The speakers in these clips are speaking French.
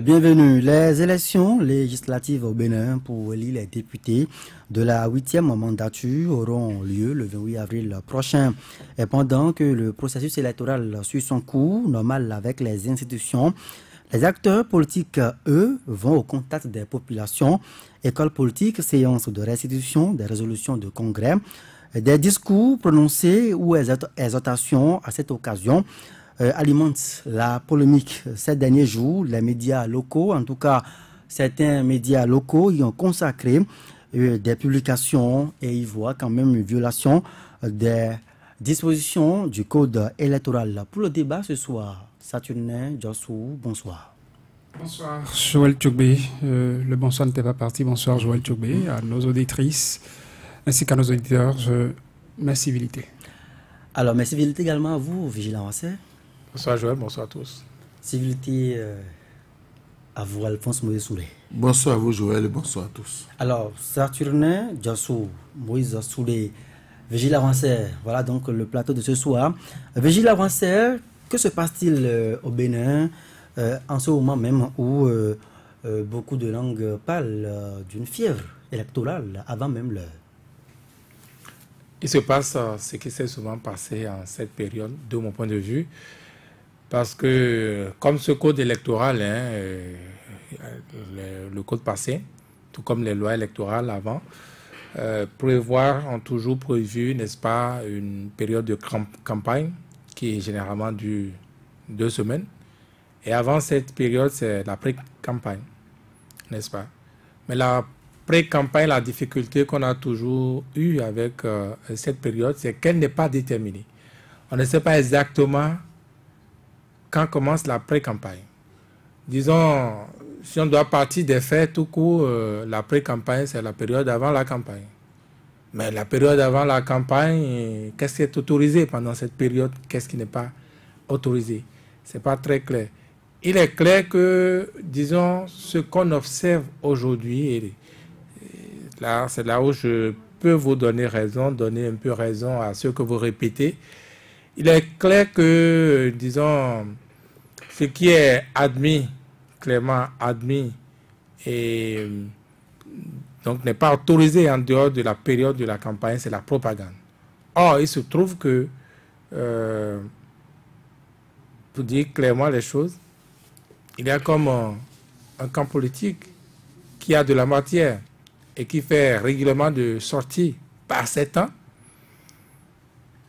Bienvenue. Les élections législatives au Bénin pour élire les députés de la 8e mandature auront lieu le 28 avril prochain. Et pendant que le processus électoral suit son cours normal avec les institutions, les acteurs politiques, eux, vont au contact des populations, écoles politiques, séances de restitution, des résolutions de congrès, des discours prononcés ou exhortations à cette occasion alimente la polémique. Ces derniers jours, les médias locaux, en tout cas certains médias locaux, y ont consacré des publications et y voient quand même une violation des dispositions du code électoral. Pour le débat ce soir, Saturnin Djossou, bonsoir. Bonsoir Joël Tchoubé, le bonsoir n'était pas parti, bonsoir Joël Tchoubé, à nos auditrices ainsi qu'à nos auditeurs, ma civilité. Alors, ma civilité également à vous, Vigilant Wassé. Bonsoir Joël, bonsoir à tous. Civilité à vous, Alphonse Moïse Soulé. Bonsoir à vous Joël et bonsoir à tous. Alors, Saturnin Djossou, Moïse Soulé, Vigilant Wassé, voilà donc le plateau de ce soir. Vigilant Wassé, que se passe-t-il au Bénin en ce moment même où beaucoup de langues parlent d'une fièvre électorale avant même l'heure? Il se passe ce qui s'est souvent passé en cette période, de mon point de vue, parce que comme ce code électoral, le code passé, tout comme les lois électorales avant, ont toujours prévu, n'est-ce pas, une période de campagne qui est généralement dure 2 semaines. Et avant cette période, c'est la pré-campagne, n'est-ce pas? Mais la pré-campagne, la difficulté qu'on a toujours eue avec cette période, c'est qu'elle n'est pas déterminée. On ne sait pas exactement quand commence la pré-campagne. Disons, si on doit partir des faits tout court, la pré-campagne, c'est la période avant la campagne. Mais la période avant la campagne, qu'est-ce qui est autorisé pendant cette période? Qu'est-ce qui n'est pas autorisé? Ce n'est pas très clair. Il est clair que, disons, ce qu'on observe aujourd'hui, là, c'est là où je peux vous donner raison, donner un peu raison à ce que vous répétez. Il est clair que, disons, ce qui est admis, clairement admis, et donc n'est pas autorisé en dehors de la période de la campagne, c'est la propagande. Or, il se trouve que, pour dire clairement les choses, il y a comme un camp politique qui a de la matière et qui fait régulièrement de sorties par 7 ans.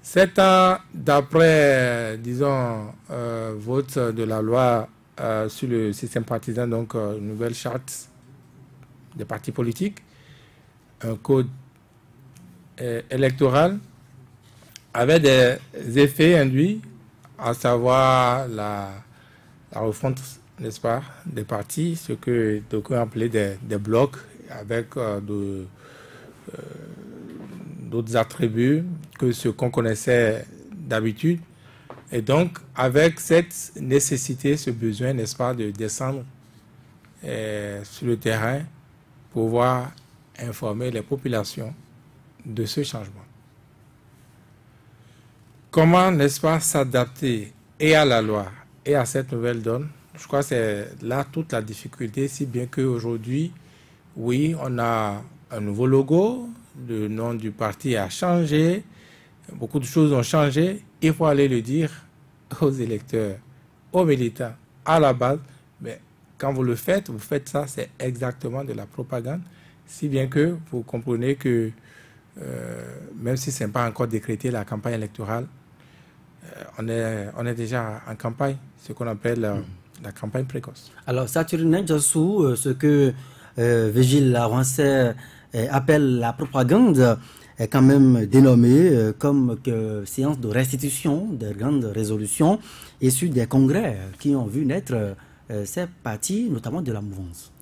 7 ans d'après, disons, vote de la loi sur le système partisan, donc une nouvelle charte des partis politiques, un code électoral avec des effets induits, à savoir la refonte, n'est-ce pas, des partis, ce que d'aucuns appelaient des blocs, avec d'autres attributs que ce qu'on connaissait d'habitude. Et donc, avec cette nécessité, ce besoin, n'est-ce pas, de descendre sur le terrain pour pouvoir informer les populations de ce changement. Comment, n'est-ce pas, s'adapter et à la loi et à cette nouvelle donne? Je crois que c'est là toute la difficulté, si bien qu'aujourd'hui, oui, on a un nouveau logo, le nom du parti a changé, beaucoup de choses ont changé. Il faut aller le dire aux électeurs, aux militants, à la base. Mais quand vous faites ça, c'est exactement de la propagande. Si bien que vous comprenez que, même si ce n'est pas encore décrété la campagne électorale, on est déjà en campagne, ce qu'on appelle la campagne précoce. Alors, Saturnin Djossou, ce que Vigile Wassé appelle la propagande est quand même dénommée comme séance de restitution de grandes résolutions issues des congrès qui ont vu naître ces partis, notamment de la mouvance.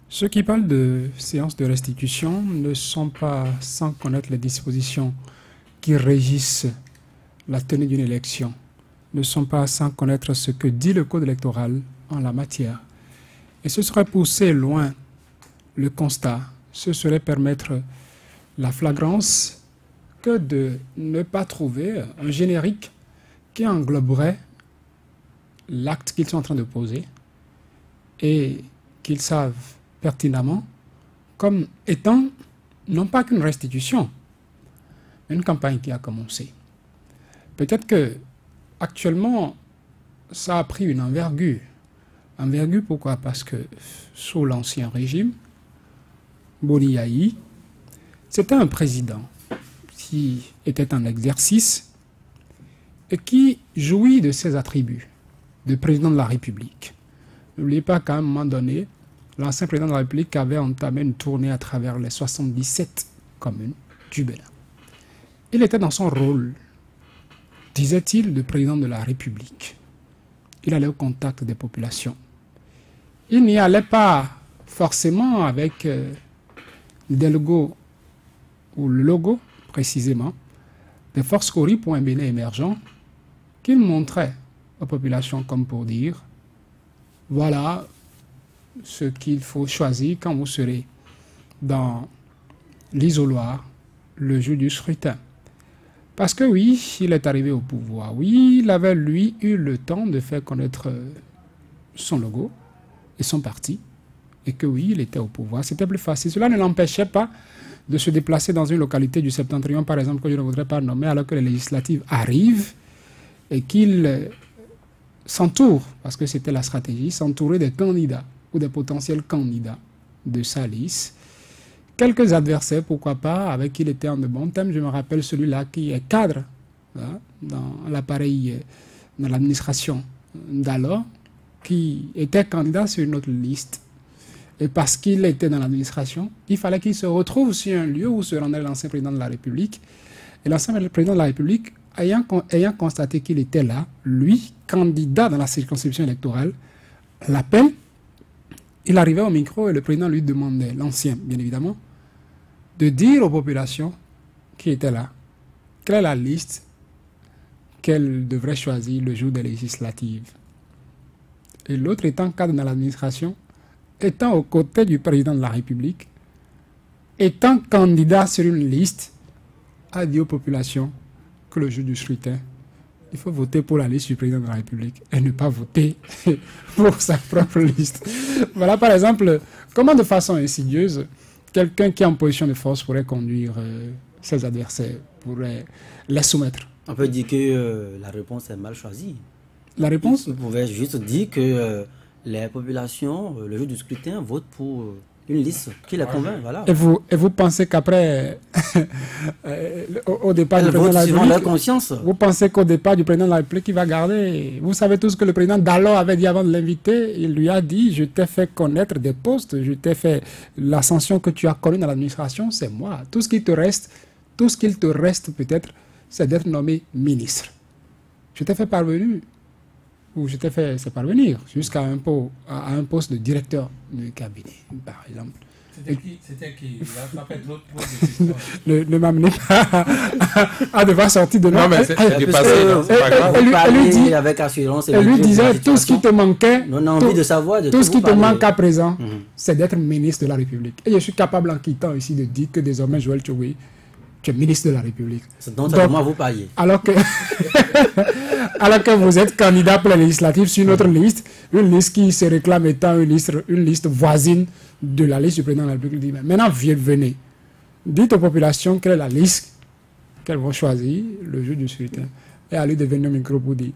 Ceux qui parlent de séance de restitution ne sont pas sans connaître les dispositions qui régissent la tenue d'une élection, ne sont pas sans connaître ce que dit le code électoral en la matière. Et ce serait pousser loin le constat, ce serait permettre la flagrance que de ne pas trouver un générique qui engloberait l'acte qu'ils sont en train de poser et qu'ils savent pertinemment comme étant non pas qu'une restitution, mais une campagne qui a commencé. Peut-être que actuellement, ça a pris une envergure. Envergure pourquoi? Parce que sous l'ancien régime, Boni Yayi, c'était un président qui était en exercice et qui jouit de ses attributs de président de la République. N'oubliez pas qu'à un moment donné, l'ancien président de la République avait entamé une tournée à travers les 77 communes du Bénin. Il était dans son rôle, disait-il, de président de la République. Il allait au contact des populations. Il n'y allait pas forcément avec des logos, ou le logo précisément, des forces Cori pour un Bénin émergent, qu'il montrait aux populations comme pour dire, voilà ce qu'il faut choisir quand vous serez dans l'isoloir le jour du scrutin. Parce que oui, il est arrivé au pouvoir. Oui, il avait, lui, eu le temps de faire connaître son logo et son parti. Et que oui, il était au pouvoir. C'était plus facile. Cela ne l'empêchait pas de se déplacer dans une localité du Septentrion, par exemple, que je ne voudrais pas nommer, alors que les législatives arrivent et qu'il s'entoure, parce que c'était la stratégie, s'entourer des candidats ou des potentiels candidats de sa liste. Quelques adversaires, pourquoi pas, avec qui il était en de bons thèmes. Je me rappelle celui-là qui est cadre hein, dans l'appareil, dans l'administration d'alors, qui était candidat sur une autre liste. Et parce qu'il était dans l'administration, il fallait qu'il se retrouve sur un lieu où se rendait l'ancien président de la République. Et l'ancien président de la République, ayant constaté qu'il était là, lui, candidat dans la circonscription électorale, l'appelle. Il arrivait au micro et le président lui demandait, l'ancien bien évidemment, de dire aux populations qui étaient là, quelle est la liste qu'elle devrait choisir le jour des législatives. Et l'autre étant cadre dans l'administration, étant aux côtés du président de la République, étant candidat sur une liste, a dit aux populations que le jour du scrutin, il faut voter pour la liste du président de la République et ne pas voter pour sa propre liste. Voilà par exemple comment de façon insidieuse, quelqu'un qui est en position de force pourrait conduire ses adversaires, pourrait les soumettre. On peut dire que la réponse est mal choisie. La réponse? Vous pouvez juste dire que les populations, le jour du scrutin, votent pour une liste qui les convainc. Voilà. Et vous pensez qu'après, au départ du président de la République, leur République, conscience. vous pensez qu'au départ du président de la République, il va garder. Vous savez tous que le président d'alors avait dit avant de l'inviter, il lui a dit, je t'ai fait connaître des postes, je t'ai fait l'ascension que tu as connue dans l'administration, c'est moi. Tout ce qu'il te reste peut-être, c'est d'être nommé ministre. Je t'ai fait parvenir, ou je t'ai fait parvenir jusqu'à un poste de directeur de cabinet, par exemple. C'était qui Il a pas fait l'autre Ne m'amenez pas à devoir sortir de là. Non, mais c'est du passé, c'est pas grave. Elle lui avec assurance. Elle lui disait tout ce qui te manquait, on a envie de savoir de tout ce qui te manque à présent, Mhm. c'est d'être ministre de la République. Et je suis capable en quittant ici de dire que désormais Joël Tchoué, tu es ministre de la République. C'est donc à moi vous pariez. Alors que vous êtes candidat pour les législatives sur une autre liste, une liste qui se réclame étant une liste voisine de la liste du président de la République. Dit, maintenant, venez. Dites aux populations quelle est la liste qu'elles vont choisir le jour du scrutin. Et allez devenir au micro pour dire,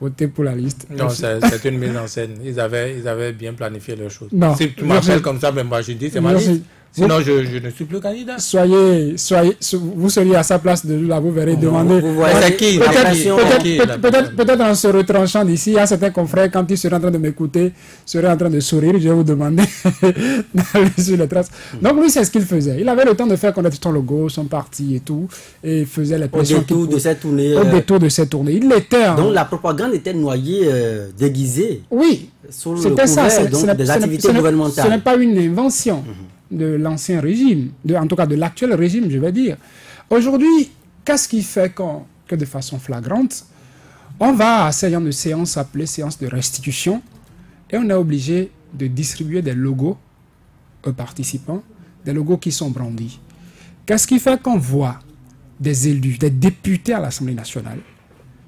votez pour la liste. Non, c'est une mise en scène. Ils avaient bien planifié leurs choses. Non, Si tu m'appelles comme ça, mais moi je dis, c'est ma liste. Sinon, je ne suis plus candidat. Vous seriez à sa place de là, vous verrez demander. Peut-être en se retranchant d'ici, il y a certains confrères, quand ils seraient en train de m'écouter, seraient en train de sourire, je vais vous demander d'aller sur les traces. Donc lui, c'est ce qu'il faisait. Il avait le temps de faire connaître son logo, son parti et tout, et il faisait les pressions. Au détour de cette tournée. Au détour de cette tournée. Il l'était. Donc la propagande était noyée, déguisée. Oui, c'était ça. Des activités gouvernementales. Ce n'est pas une invention de l'ancien régime, en tout cas de l'actuel régime, je vais dire. Aujourd'hui, qu'est-ce qui fait que de façon flagrante, on va à ce genre de séance appelée séance de restitution et on est obligé de distribuer des logos aux participants, des logos qui sont brandis. Qu'est-ce qui fait qu'on voit des élus, des députés à l'Assemblée nationale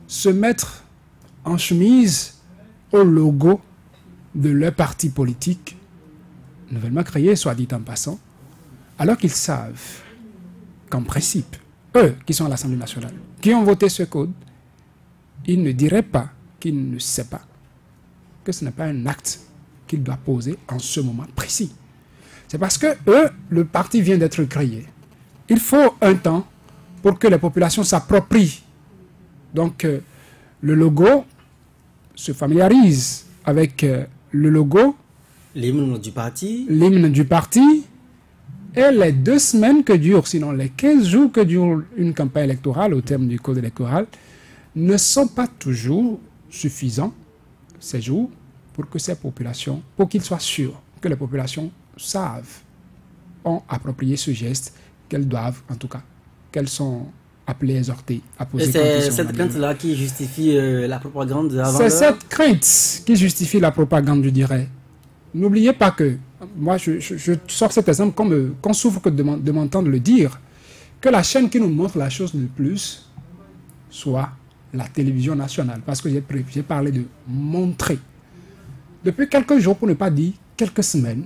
se mettre en chemise au logo de leur parti politique, nouvellement créé, soit dit en passant, alors qu'ils savent qu'en principe, eux qui sont à l'Assemblée nationale, qui ont voté ce code, ils ne diraient pas qu'ils ne savent pas que ce n'est pas un acte qu'ils doivent poser en ce moment précis. C'est parce que eux, le parti vient d'être créé. Il faut un temps pour que les populations s'approprient. Donc, le logo se familiarise avec le logo, l'hymne du parti, et les 2 semaines que dure, sinon les 15 jours que dure une campagne électorale au terme du code électoral, ne sont pas toujours suffisants, ces jours, pour que ces populations, pour qu'ils soient sûrs que les populations savent, ont approprié ce geste, qu'elles doivent, en tout cas, qu'elles sont appelées, exhortées à poser. Et c'est cette crainte-là qui justifie la propagande avant C'est cette crainte qui justifie la propagande, je dirais. N'oubliez pas que, moi je sors cet exemple qu'on souffre que de m'entendre le dire, que la chaîne qui nous montre la chose le plus soit la télévision nationale. Parce que j'ai parlé de montrer. Depuis quelques jours, pour ne pas dire quelques semaines,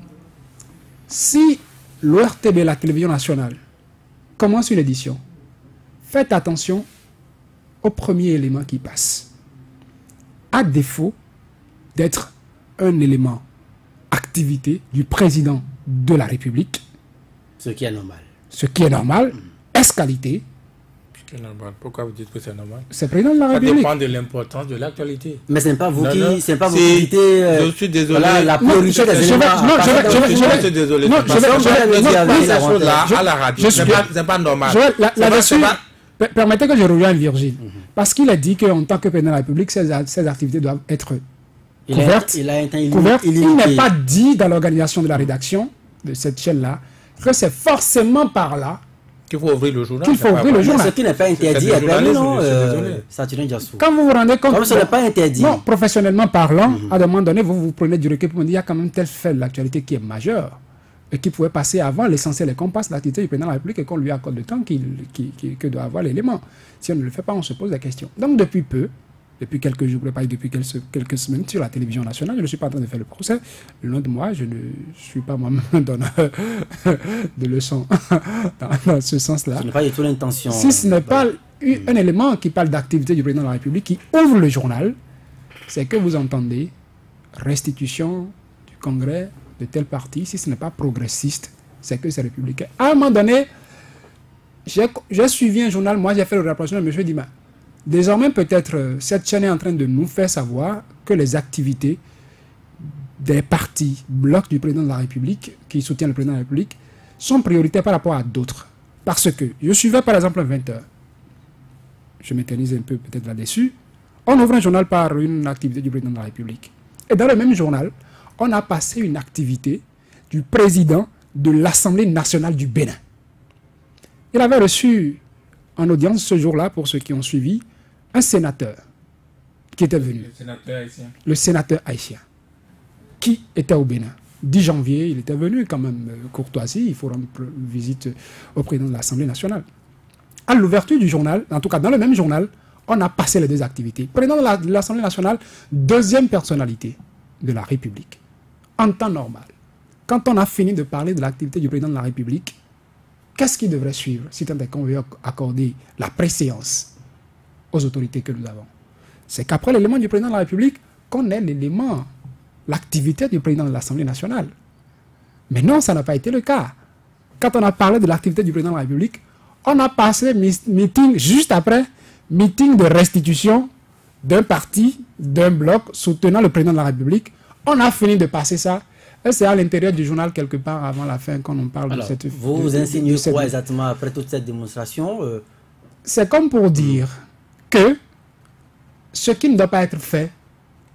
si l'ORTB, la télévision nationale, commence une édition, faites attention au premier élément qui passe. À défaut d'être un élément activité du président de la République. Ce qui est normal. Ce qui est normal, est-qualité. Ce qui est normal. Pourquoi vous dites que c'est normal? C'est le président de la République. Ça dépend de l'importance de l'actualité. Mais ce n'est pas vous qui... C'est pas vous qui dites... je suis désolé. Voilà, la priorité des éléments... Je suis désolé. Non, je vais ces choses-là à la radio. C'est pas normal. Là-dessus, permettez que je revienne Virgile. Parce qu'il a dit qu'en tant que président de la République, ces activités doivent être couvertes. Il n'est pas dit dans l'organisation de la rédaction de cette chaîne-là que c'est forcément par là qu'il faut ouvrir le journal. Ce qui n'est pas interdit est permis, non, Saturnin Diassou. Quand vous vous rendez compte... Comme ce n'est pas interdit. Non, professionnellement parlant, à un moment donné, vous prenez du recul pour me dire qu'il y a quand même tel fait de l'actualité qui est majeur et qui pouvait passer avant l'essentiel et qu'on passe l'activité du président de la République et qu'on lui accorde le temps que doit avoir l'élément. Si on ne le fait pas, on se pose la question. Donc depuis peu, depuis quelques jours, depuis quelques semaines, sur la télévision nationale, je ne suis pas en train de faire le procès. Le nom de moi, je ne suis pas moi-même donneur de leçons dans ce sens-là. Ce n'est pas du tout l'intention. Si ce n'est pas un élément qui parle d'activité du président de la République, qui ouvre le journal, c'est que vous entendez restitution du congrès de tel parti. Si ce n'est pas progressiste, c'est que c'est républicain. À un moment donné, j'ai suivi un journal, moi j'ai fait le rapprochement, je me suis dit, désormais, peut-être, cette chaîne est en train de nous faire savoir que les activités des partis, blocs du président de la République, qui soutiennent le président de la République, sont prioritaires par rapport à d'autres. Parce que je suivais par exemple à 20h, je m'éternise un peu peut-être là-dessus, on ouvre un journal par une activité du président de la République. Et dans le même journal, on a passé une activité du président de l'Assemblée nationale du Bénin. Il avait reçu en audience ce jour-là, pour ceux qui ont suivi, un sénateur qui était venu. Le sénateur haïtien. Qui était au Bénin. 10 janvier, il était venu quand même, courtoisie, il faut rendre visite au président de l'Assemblée nationale. À l'ouverture du journal, en tout cas dans le même journal, on a passé les 2 activités. Président de l'Assemblée nationale, 2e personnalité de la République. En temps normal, quand on a fini de parler de l'activité du président de la République, qu'est-ce qui devrait suivre si tant est qu'on veut accorder la préséance aux autorités que nous avons? C'est qu'après l'élément du président de la République, qu'on ait l'élément, l'activité du président de l'Assemblée nationale. Mais non, ça n'a pas été le cas. Quand on a parlé de l'activité du président de la République, on a passé meeting juste après, meeting de restitution d'un parti, d'un bloc soutenant le président de la République. On a fini de passer ça. Et c'est à l'intérieur du journal, quelque part, avant la fin, qu'on en parle. Alors, de cette... Vous insinuez quoi exactement après toute cette démonstration C'est comme pour dire que ce qui ne doit pas être fait,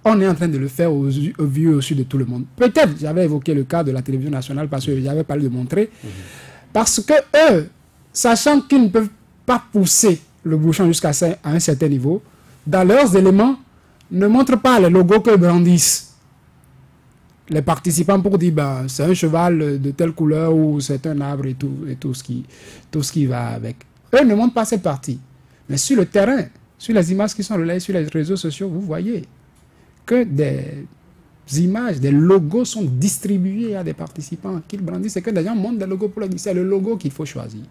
on est en train de le faire au vu et au su de tout le monde. Peut-être, j'avais évoqué le cas de la télévision nationale, parce que j'avais parlé de montrer, parce que eux, sachant qu'ils ne peuvent pas pousser le bouchon jusqu'à un certain niveau, dans leurs éléments, ne montrent pas les logos que brandissent les participants pour dire c'est un cheval de telle couleur ou c'est un arbre et tout ce qui va avec. Eux ne montrent pas cette partie. Mais sur le terrain, sur les images qui sont relayées sur les réseaux sociaux, vous voyez que des images, des logos sont distribués à des participants qu'ils brandissent. C'est que les gens montent des logos pour leur dire c'est le logo qu'il faut choisir.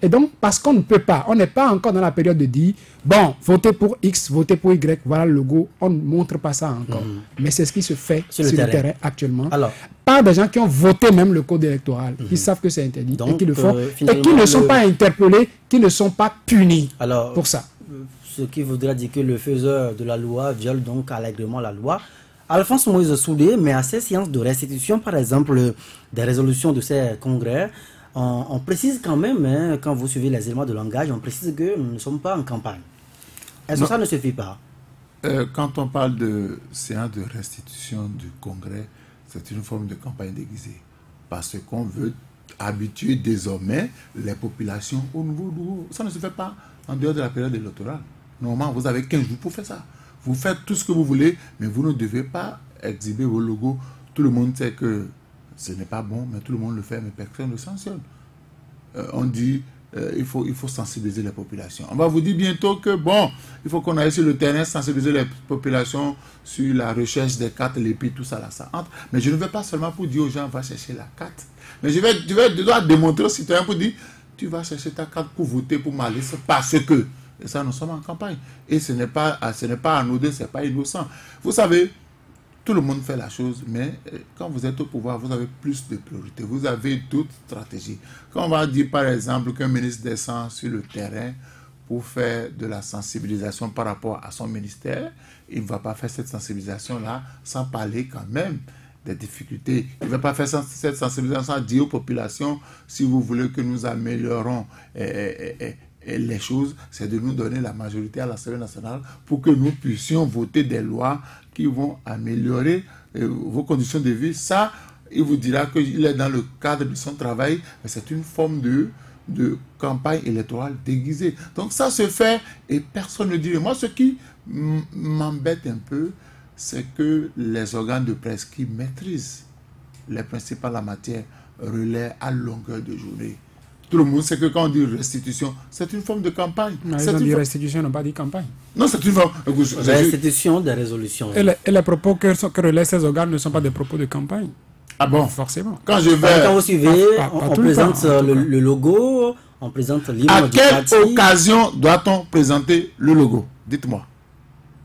Et donc, parce qu'on ne peut pas, on n'est pas encore dans la période de dire, bon, votez pour X, votez pour Y, voilà le logo, on ne montre pas ça encore. Mais c'est ce qui se fait sur le terrain actuellement. Alors, par des gens qui ont voté même le code électoral, qui savent que c'est interdit donc, et qui le font, et qui ne sont pas interpellés, qui ne sont pas punis pour ça. Ce qui voudrait dire que le faiseur de la loi viole donc allègrement la loi. Alphonse Moïse Soudé, mais à ces séances de restitution, par exemple, des résolutions de ces congrès, on précise quand même, hein, quand vous suivez les éléments de langage, on précise que nous ne sommes pas en campagne. Est-ce que ça ne suffit pas? Quand on parle de séance de restitution du congrès, c'est une forme de campagne déguisée. Parce qu'on veut habituer désormais les populations au nouveau. Ça ne se fait pas en dehors de la période électorale. Normalement, vous avez 15 jours pour faire ça. Vous faites tout ce que vous voulez, mais vous ne devez pas exhiber vos logos. Tout le monde sait que ce n'est pas bon, mais tout le monde le fait, mais personne ne sanctionne. On dit il faut sensibiliser les populations. On va vous dire bientôt que, bon, il faut qu'on aille sur le terrain, sensibiliser les populations sur la recherche des cartes, les prix, tout ça, là, ça entre. Mais je ne vais pas seulement pour dire aux gens, va chercher la carte. Mais je dois démontrer aux citoyens pour dire, tu vas chercher ta carte pour voter pour ma liste parce que. Et ça, nous sommes en campagne. Et ce n'est pas anodin, ce n'est pas innocent. Vous savez, tout le monde fait la chose, mais quand vous êtes au pouvoir, vous avez plus de priorités. Vous avez d'autres stratégies. Quand on va dire, par exemple, qu'un ministre descend sur le terrain pour faire de la sensibilisation par rapport à son ministère, il ne va pas faire cette sensibilisation-là sans parler quand même des difficultés. Il ne va pas faire cette sensibilisation sans dire aux populations, si vous voulez que nous améliorons les choses, c'est de nous donner la majorité à l'Assemblée nationale pour que nous puissions voter des lois qui vont améliorer vos conditions de vie. Ça, il vous dira qu'il est dans le cadre de son travail, mais c'est une forme de campagne électorale déguisée. Donc ça se fait et personne ne dit. Moi, ce qui m'embête un peu, c'est que les organes de presse qui maîtrisent les principes en la matière relaient à longueur de journée. Tout le monde sait que quand on dit restitution, c'est une forme de campagne. Non, ils ont dit restitution, ils n'ont pas dit campagne. Non, c'est une forme. Restitution des résolutions. Et les propos que relaient ces organes ne sont pas des propos de campagne. Ah bon? Forcément. Quand vous suivez, on présente le logo, on présente l'hymne du parti. À quelle occasion doit-on présenter le logo? Dites-moi.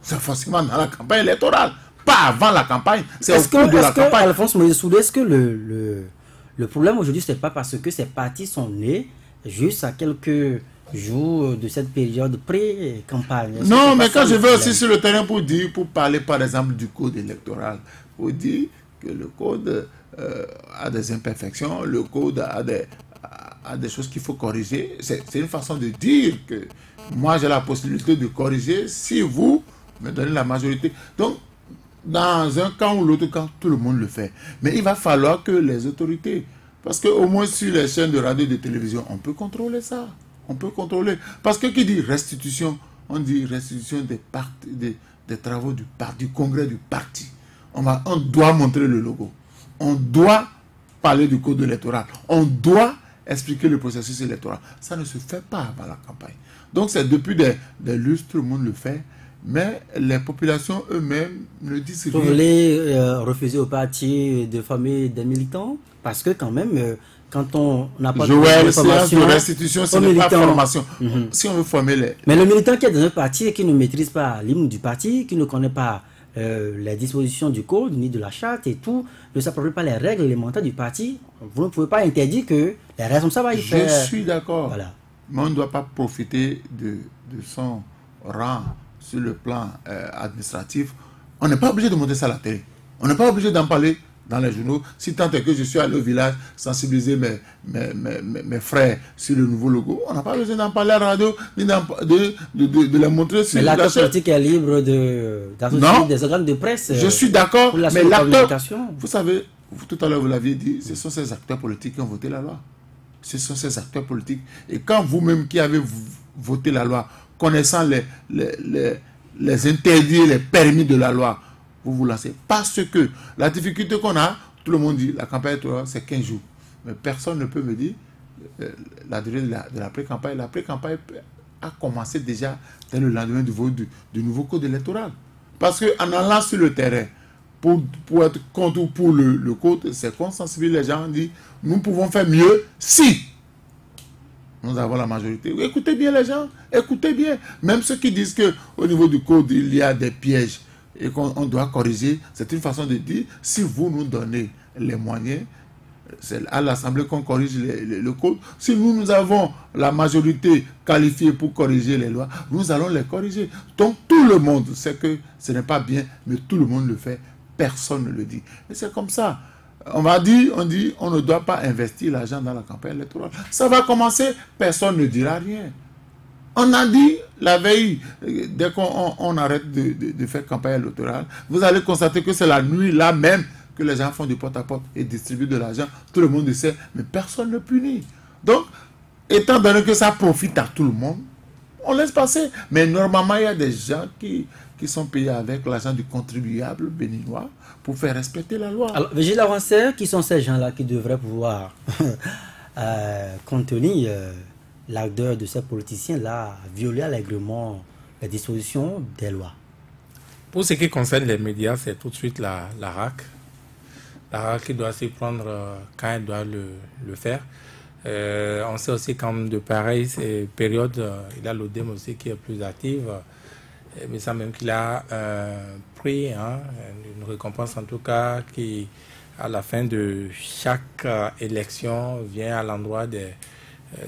C'est forcément dans la campagne électorale, pas avant la campagne. C'est au cours de la campagne. Alphonse Moïse Soudé, est-ce que le problème aujourd'hui, c'est pas parce que ces partis sont nés juste à quelques jours de cette période pré-campagne? Non, mais quand je vais aussi sur le terrain pour parler par exemple du code électoral, pour dire que le code a des imperfections, le code a des choses qu'il faut corriger. C'est une façon de dire que moi j'ai la possibilité de corriger si vous me donnez la majorité. Donc, dans un camp ou l'autre camp, tout le monde le fait. Mais il va falloir que les autorités, parce qu'au moins sur les chaînes de radio et de télévision, on peut contrôler ça. On peut contrôler. Parce que qui dit restitution, on dit restitution des travaux du congrès du parti. On doit montrer le logo. On doit parler du code électoral. On doit expliquer le processus électoral. Ça ne se fait pas avant la campagne. Donc c'est depuis des lustres, tout le monde le fait. Mais les populations eux-mêmes ne disent rien. Vous voulez refuser au parti de former des militants? Parce que quand même, quand on n'a pas de formation... de restitution, ce n'est pas formation. Si on veut former les... Mais le militant qui est dans un parti et qui ne maîtrise pas l'hymne du parti, qui ne connaît pas les dispositions du code, ni de la charte et tout, ne s'approprie pas les règles élémentaires du parti, vous ne pouvez pas interdire que les responsables aillent faire... Je suis d'accord. Voilà. Mais on ne doit pas profiter de son rang sur le plan administratif. On n'est pas obligé de monter ça à la télé. On n'est pas obligé d'en parler dans les journaux. Si tant est que je suis allé au village sensibiliser mes frères sur le nouveau logo, on n'a pas besoin d'en parler à la radio, ni de les montrer sur la chaîne. Mais l'acteur politique est libre d'associer des organes de presse. Je suis d'accord, mais l'acteur, vous savez, tout à l'heure vous l'aviez dit, ce sont ces acteurs politiques qui ont voté la loi. Ce sont ces acteurs politiques. Et quand vous-même qui avez voté la loi, connaissant les interdits et les permis de la loi, vous vous lancez. Parce que la difficulté qu'on a, tout le monde dit, la campagne électorale, c'est 15 jours. Mais personne ne peut me dire la durée de la pré-campagne. La pré-campagne a commencé déjà dès le lendemain du vote du nouveau code électoral. Parce qu'en allant sur le terrain, pour être contre ou pour le contre, c'est qu'on sensibilise les gens, on dit, nous pouvons faire mieux si nous avons la majorité. Écoutez bien les gens, écoutez bien. Même ceux qui disent qu'au niveau du code, il y a des pièges et qu'on doit corriger, c'est une façon de dire, si vous nous donnez les moyens, c'est à l'Assemblée qu'on corrige le code. Si nous avons la majorité qualifiée pour corriger les lois, nous allons les corriger. Donc tout le monde sait que ce n'est pas bien, mais tout le monde le fait. Personne ne le dit. Et c'est comme ça. On dit, on ne doit pas investir l'argent dans la campagne électorale. Ça va commencer, personne ne dira rien. On a dit la veille, dès qu'on arrête de faire campagne électorale, vous allez constater que c'est la nuit là même que les gens font du porte-à-porte et distribuent de l'argent. Tout le monde le sait, mais personne ne punit. Donc, étant donné que ça profite à tout le monde, on laisse passer. Mais normalement, il y a des gens qui sont payés avec l'argent du contribuable béninois pour faire respecter la loi. Alors, Vigile Avanceur, qui sont ces gens-là qui devraient pouvoir contenir l'ardeur de ces politiciens-là à violer allègrement les dispositions des lois? Pour ce qui concerne les médias, c'est tout de suite la RAC. La RAC qui doit s'y prendre quand elle doit le faire. On sait aussi qu'en de pareilles périodes, il y a l'ODEM aussi qui est plus active. Mais ça même qu'il a pris une récompense en tout cas qui, à la fin de chaque élection, vient à l'endroit des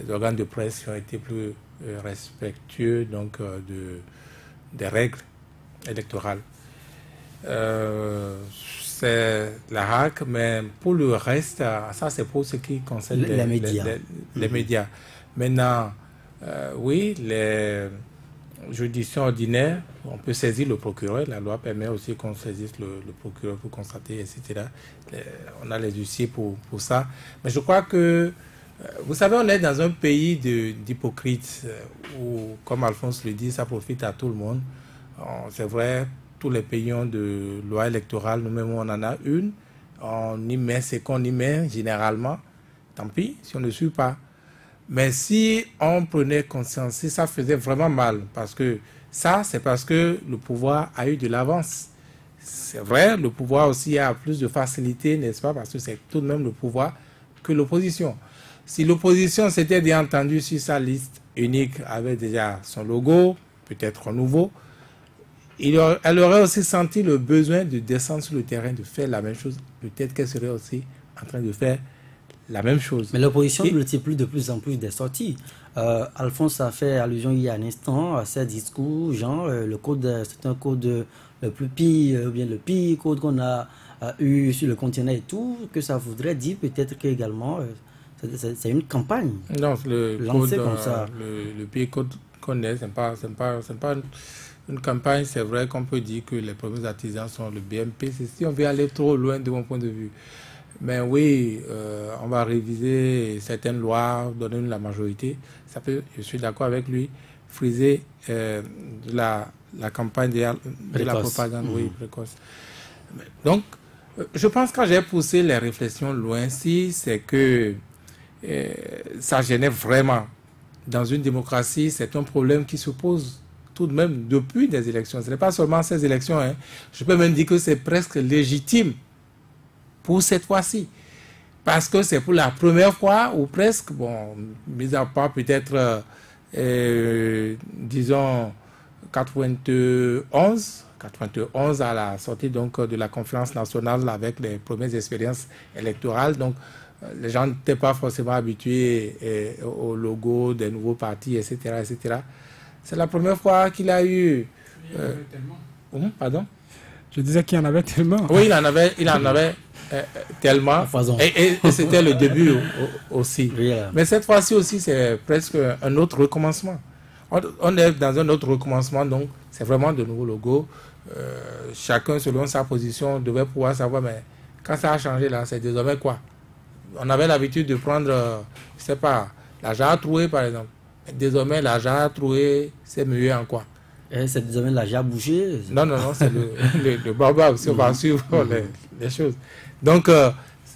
organes de presse qui ont été plus respectueux donc, des règles électorales. C'est la RAC, mais pour le reste, ça c'est pour ce qui concerne les médias. Les médias. Maintenant, oui, les juridictions ordinaires, on peut saisir le procureur. La loi permet aussi qu'on saisisse le procureur pour constater, etc. On a les huissiers pour ça. Mais je crois que, vous savez, on est dans un pays d'hypocrites où, comme Alphonse le dit, ça profite à tout le monde. C'est vrai, tous les pays ont de loi électorale, nous-mêmes on en a une. On y met ce qu'on y met généralement. Tant pis si on ne suit pas. Mais si on prenait conscience, si ça faisait vraiment mal, parce que ça, c'est parce que le pouvoir a eu de l'avance. C'est vrai, le pouvoir aussi a plus de facilité, n'est-ce pas, parce que c'est tout de même le pouvoir que l'opposition. Si l'opposition s'était bien entendue sur sa liste unique, avait déjà son logo, peut-être nouveau, elle aurait aussi senti le besoin de descendre sur le terrain, de faire la même chose. Peut-être qu'elle serait aussi en train de faire la même chose. Mais l'opposition multiplie de plus en plus des sorties. Alphonse a fait allusion il y a un instant à ces discours, genre le code, c'est un code le plus pire, ou bien le pire code qu'on a eu sur le continent et tout, que ça voudrait dire peut-être qu'également c'est une campagne. Non, le lancée code, comme ça. Le pire code qu'on ait, c'est pas une campagne. C'est vrai qu'on peut dire que les premiers artisans sont le BMP. C'est si on veut aller trop loin de mon point de vue. Mais oui, on va réviser certaines lois, donner la majorité. Ça peut, je suis d'accord avec lui, friser la campagne de la propagande, oui, précoce. Donc, je pense que quand j'ai poussé les réflexions loin, si c'est que ça gênait vraiment. Dans une démocratie, c'est un problème qui se pose tout de même depuis des élections. Ce n'est pas seulement ces élections. Hein. Je peux même dire que c'est presque légitime pour cette fois-ci. Parce que c'est pour la première fois, ou presque, bon, mis à part peut-être, disons, 91 à la sortie donc, de la conférence nationale avec les premières expériences électorales. Donc, les gens n'étaient pas forcément habitués au logo des nouveaux partis, etc. etc. C'est la première fois qu'il a eu... pardon? Je disais qu'il y en avait tellement. Oui, il en avait tellement. Et c'était le début aussi. Mais cette fois-ci aussi, c'est presque un autre recommencement. On est dans un autre recommencement, donc c'est vraiment de nouveaux logos. Chacun, selon sa position, devait pouvoir savoir, mais quand ça a changé là, c'est désormais quoi? On avait l'habitude de prendre, je ne sais pas, la jarre trouée par exemple. Désormais, la jarre trouée, c'est mieux en quoi? C'est désormais la jarre bouchée? Non, c'est le barbare, si on va suivre les choses. Donc,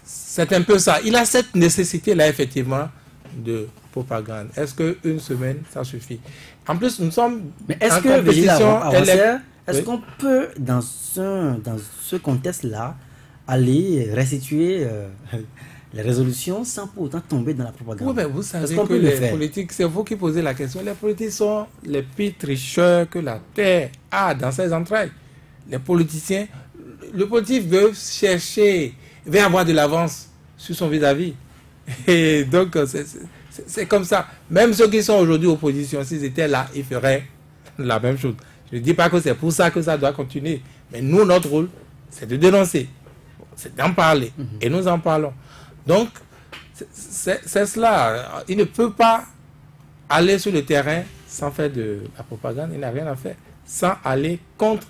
c'est un peu ça. Il a cette nécessité-là, effectivement, de propagande. Est-ce qu'une semaine, ça suffit? En plus, nous sommes mais est-ce que, Est-ce qu'on peut, dans ce contexte-là, aller restituer les résolutions sans pour autant tomber dans la propagande? Oui, mais vous savez que les politiques, c'est vous qui posez la question, les politiques sont les pires tricheurs que la terre a dans ses entrailles. Les politiciens, le politique veut chercher, veut avoir de l'avance sur son vis-à-vis. Et donc, c'est comme ça. Même ceux qui sont aujourd'hui opposition, s'ils étaient là, ils feraient la même chose. Je ne dis pas que c'est pour ça que ça doit continuer. Mais nous, notre rôle, c'est de dénoncer. C'est d'en parler. Et nous en parlons. Donc, c'est cela. Il ne peut pas aller sur le terrain sans faire de la propagande. Il n'a rien à faire. Sans aller contre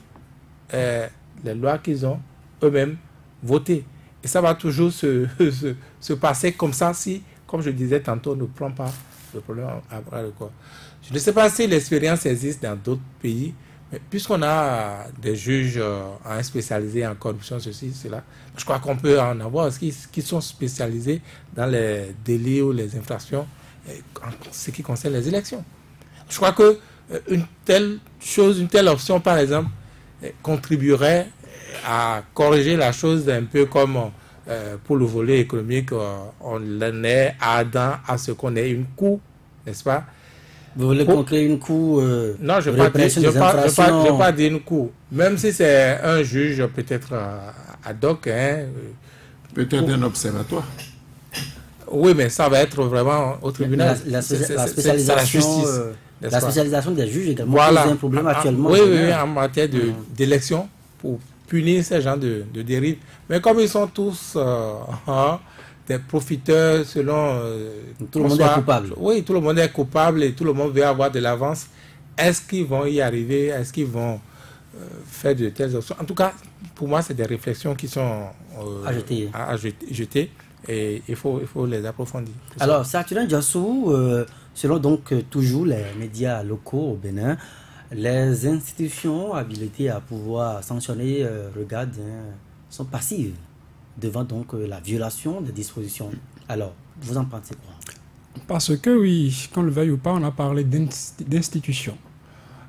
les lois qu'ils ont eux-mêmes votées. Et ça va toujours se passer comme ça si, comme je disais tantôt, on ne prend pas le problème à bras le corps. Je ne sais pas si l'expérience existe dans d'autres pays, mais puisqu'on a des juges spécialisés en corruption, ceci, cela, je crois qu'on peut en avoir qui sont spécialisés dans les délits ou les infractions en ce qui concerne les élections. Je crois que une telle chose, une telle option, par exemple, contribuerait à corriger la chose un peu comme pour le volet économique, on en est ardent à ce qu'on ait une cour, n'est-ce pas? Vous voulez qu'on crée une cour non, je ne vais pas dire une cour. Même si c'est un juge peut-être ad hoc. Hein, peut-être un observatoire. Oui, mais ça va être vraiment au tribunal. La spécialisation des juges également voilà. pose un problème actuellement. Oui, en matière d'élection, pour punir ces gens de dérive. Mais comme ils sont tous des profiteurs selon... tout le monde est coupable. Oui, tout le monde est coupable et tout le monde veut avoir de l'avance. Est-ce qu'ils vont y arriver? Est-ce qu'ils vont faire de telles options? En tout cas, pour moi, c'est des réflexions qui sont à jeter et il faut les approfondir. Alors, Saturnin Diassou, selon donc toujours les médias locaux au Bénin, les institutions habilitées à pouvoir sanctionner sont passives devant donc la violation des dispositions. Alors, vous en pensez quoi? Parce que oui, qu'on le veuille ou pas, on a parlé d'institutions.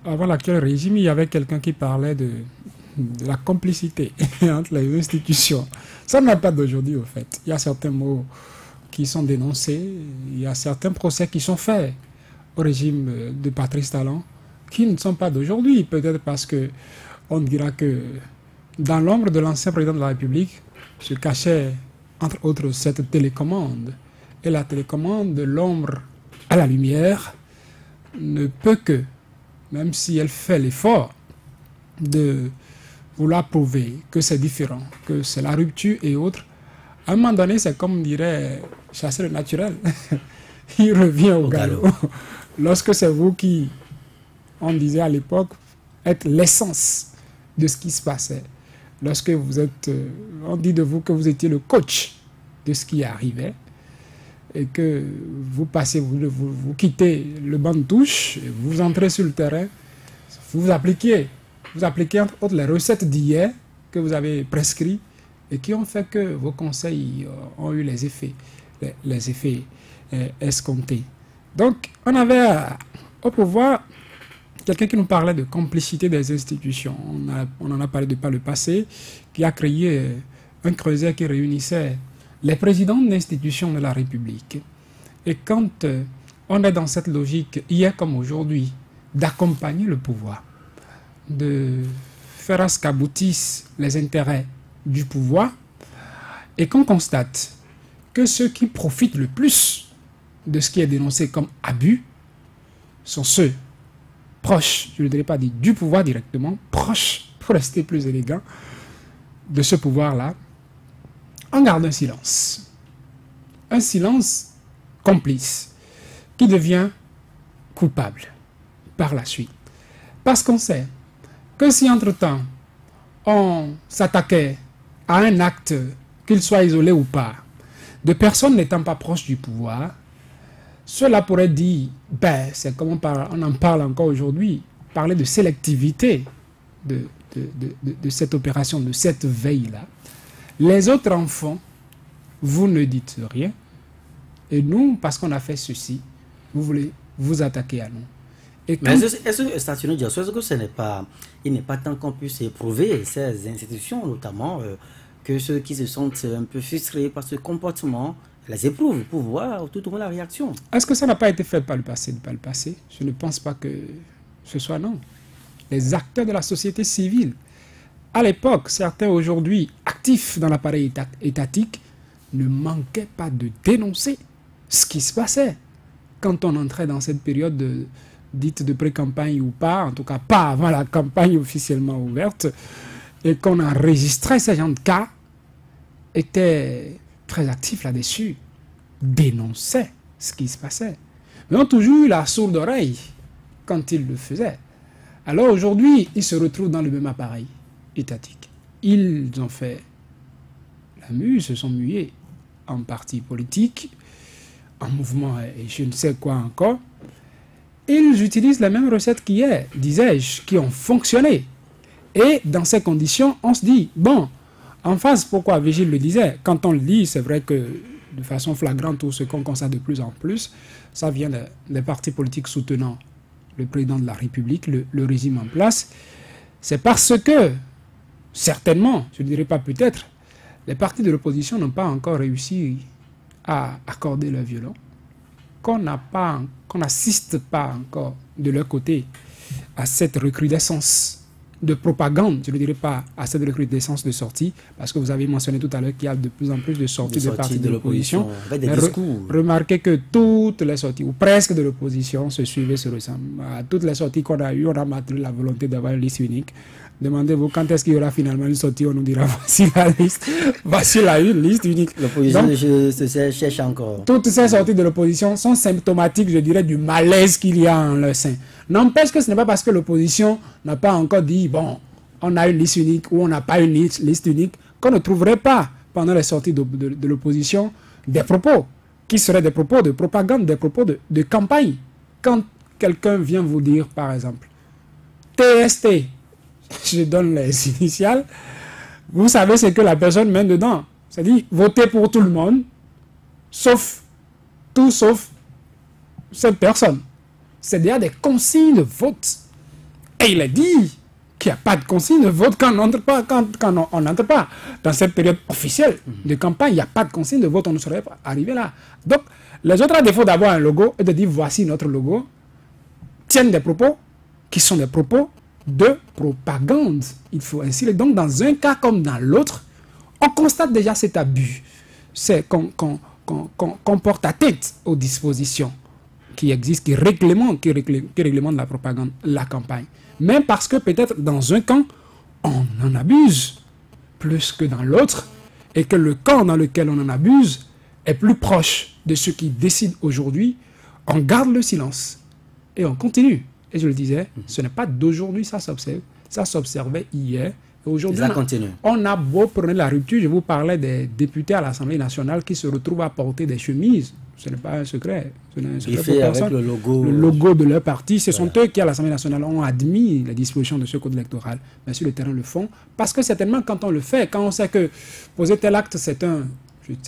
Avant l'actuel régime, il y avait quelqu'un qui parlait de la complicité entre les institutions. Ça n'a pas d'aujourd'hui, au fait. Il y a certains mots qui sont dénoncés, il y a certains procès qui sont faits au régime de Patrice Talon qui ne sont pas d'aujourd'hui. Peut-être parce que on dira que dans l'ombre de l'ancien président de la République se cachait, entre autres, cette télécommande. Et la télécommande de l'ombre à la lumière ne peut que, même si elle fait l'effort de vouloir prouver que c'est différent, que c'est la rupture et autres, à un moment donné, c'est comme dirait chasser le naturel. Il revient au galop. Lorsque c'est vous qui, on disait à l'époque, êtes l'essence de ce qui se passait. Lorsque vous êtes, on dit de vous que vous étiez le coach de ce qui arrivait et que vous passez, vous quittez le banc de touche, vous entrez sur le terrain, vous appliquez entre autres les recettes d'hier que vous avez prescrites et qui ont fait que vos conseils ont eu les effets escomptés. Donc, on avait au pouvoir quelqu'un qui nous parlait de complicité des institutions. On en a parlé par le passé, qui a créé un creuset qui réunissait les présidents d'institutions de la République. Et quand on est dans cette logique, hier comme aujourd'hui, d'accompagner le pouvoir, de faire à ce qu'aboutissent les intérêts du pouvoir, et qu'on constate que ceux qui profitent le plus de ce qui est dénoncé comme abus sont ceux proches, je ne dirais pas du pouvoir directement, proches, pour rester plus élégant, de ce pouvoir-là, on garde un silence complice, qui devient coupable par la suite. Parce qu'on sait que si entre-temps, on s'attaquait à un acte, qu'il soit isolé ou pas, de personnes n'étant pas proches du pouvoir, cela pourrait dire, ben, c'est comme on en parle encore aujourd'hui, parler de sélectivité de cette opération, de cette veille-là. Les autres enfants, vous ne dites rien. Et nous, parce qu'on a fait ceci, vous voulez vous attaquer à nous. Et Mais est-ce que Statuno Diasso, est-ce que il n'est pas temps qu'on puisse éprouver ces institutions, notamment que ceux qui se sentent un peu frustrés par ce comportement les éprouvent pour voir tout au moins la réaction? Est-ce que ça n'a pas été fait par le passé? Je ne pense pas que ce soit non. Les acteurs de la société civile, à l'époque, certains aujourd'hui actifs dans l'appareil étatique, ne manquaient pas de dénoncer ce qui se passait quand on entrait dans cette période dite de pré-campagne ou pas, en tout cas pas avant la campagne officiellement ouverte, et qu'on enregistrait ces gens de cas, étaient très actifs là-dessus, dénonçaient ce qui se passait. Mais ont toujours eu la sourde oreille quand ils le faisaient. Alors aujourd'hui, ils se retrouvent dans le même appareil étatique. Ils ont fait la mue, se sont mués en parti politique, en mouvement et je ne sais quoi encore. Ils utilisent la même recette qu'hier, disais-je, qui ont fonctionné. Et dans ces conditions, on se dit, bon, en face, pourquoi Vigile le disait, quand on le lit, c'est vrai que de façon flagrante, tout ce qu'on constate de plus en plus, ça vient des partis politiques soutenant le président de la République, le régime en place. C'est parce que, certainement, je ne dirais pas peut-être, les partis de l'opposition n'ont pas encore réussi à accorder leur violon, qu'on n'assiste pas encore de leur côté à cette recrudescence de propagande, je ne dirais pas à cette recrudescence de sortie, parce que vous avez mentionné tout à l'heure qu'il y a de plus en plus de sorties de partis de l'opposition. Remarquez que toutes les sorties, ou presque de l'opposition, se suivaient, se ressemblent. À toutes les sorties qu'on a eues, on a maintenu la volonté d'avoir une liste unique. Demandez-vous quand est-ce qu'il y aura finalement une sortie, on nous dira voici la liste, voici une liste unique. L'opposition se cherche encore. Toutes ces sorties de l'opposition sont symptomatiques, je dirais, du malaise qu'il y a en leur sein. N'empêche que ce n'est pas parce que l'opposition n'a pas encore dit, bon, on a une liste unique ou on n'a pas une liste unique, qu'on ne trouverait pas, pendant les sorties de l'opposition, des propos qui seraient des propos de propagande, des propos de campagne. Quand quelqu'un vient vous dire, par exemple, TST, je donne les initiales, vous savez ce que la personne met dedans. C'est-à-dire, votez pour tout le monde, sauf cette personne. C'est déjà des consignes de vote. Et il a dit qu'il n'y a pas de consigne de vote quand on n'entre pas, quand on n'entre pas. Dans cette période officielle de campagne, il n'y a pas de consigne de vote, on ne serait pas arrivé là. Donc, les autres, à défaut d'avoir un logo et de dire voici notre logo, tiennent des propos qui sont des propos de propagande. Il faut ainsi. Donc, dans un cas comme dans l'autre, on constate déjà cet abus. C'est qu'on porte atteinte aux dispositions qui existent, qui réglementent la propagande, la campagne. Même parce que peut-être dans un camp, on en abuse plus que dans l'autre, et que le camp dans lequel on en abuse est plus proche de ceux qui décident aujourd'hui, on garde le silence et on continue. Et je le disais, ce n'est pas d'aujourd'hui, ça s'observe. Ça s'observait hier. Et aujourd'hui, on a beau prendre la rupture. Je vous parlais des députés à l'Assemblée nationale qui se retrouvent à porter des chemises. Ce n'est pas un secret. Ce n'est un secret pour personne. Avec le logo de leur parti. Ce sont eux qui, à l'Assemblée nationale, ont admis les dispositions de ce code électoral. Mais sur le terrain, le font. Parce que certainement, quand on le fait, quand on sait que poser tel acte, c'est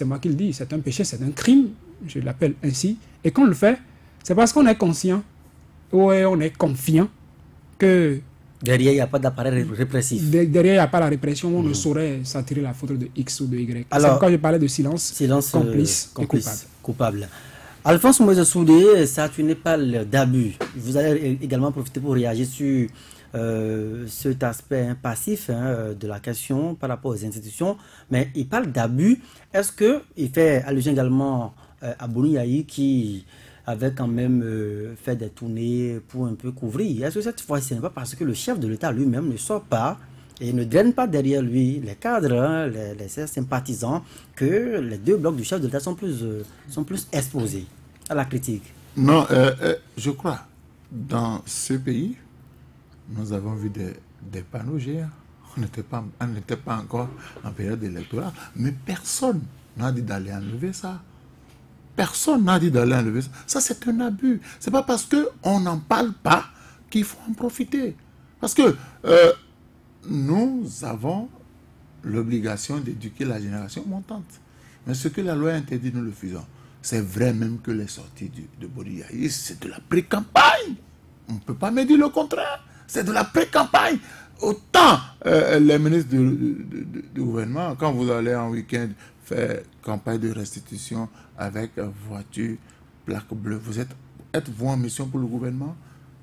moi qui le dis, c'est un péché, c'est un crime, je l'appelle ainsi, et qu'on le fait, c'est parce qu'on est conscient, ou on est confiant que derrière, il n'y a pas d'appareil répressif. Derrière, il n'y a pas la répression, on ne saurait s'attirer la faute de X ou de Y. C'est pourquoi je parlais de silence complice et coupable. Alphonse Moïse Soudé, ça, tu n'es pas d'abus. Vous allez également profiter pour réagir sur cet aspect passif de la question par rapport aux institutions. Mais il parle d'abus. Est-ce qu'il fait allusion également à Boni Yahi qui avait quand même fait des tournées pour un peu couvrir? Est-ce que cette fois-ci, ce n'est pas parce que le chef de l'État lui-même ne sort pas et ne draine pas derrière lui les cadres, les sympathisants, que les deux blocs du chef de l'État sont plus exposés à la critique? Non, je crois, dans ce pays, nous avons vu des panneaux géants. On n'était pas encore en période électorale, mais personne n'a dit d'aller enlever ça. Personne n'a dit d'aller enlever ça. Ça, c'est un abus. Ce n'est pas parce qu'on n'en parle pas qu'il faut en profiter. Parce que nous avons l'obligation d'éduquer la génération montante. Mais ce que la loi interdit, nous le faisons. C'est vrai même que les sorties de Boni Yahi, c'est de la pré-campagne. on ne peut pas me dire le contraire. C'est de la pré-campagne. Autant les ministres du gouvernement, quand vous allez en week-end faire campagne de restitution avec voiture, plaque bleue, êtes-vous en mission pour le gouvernement?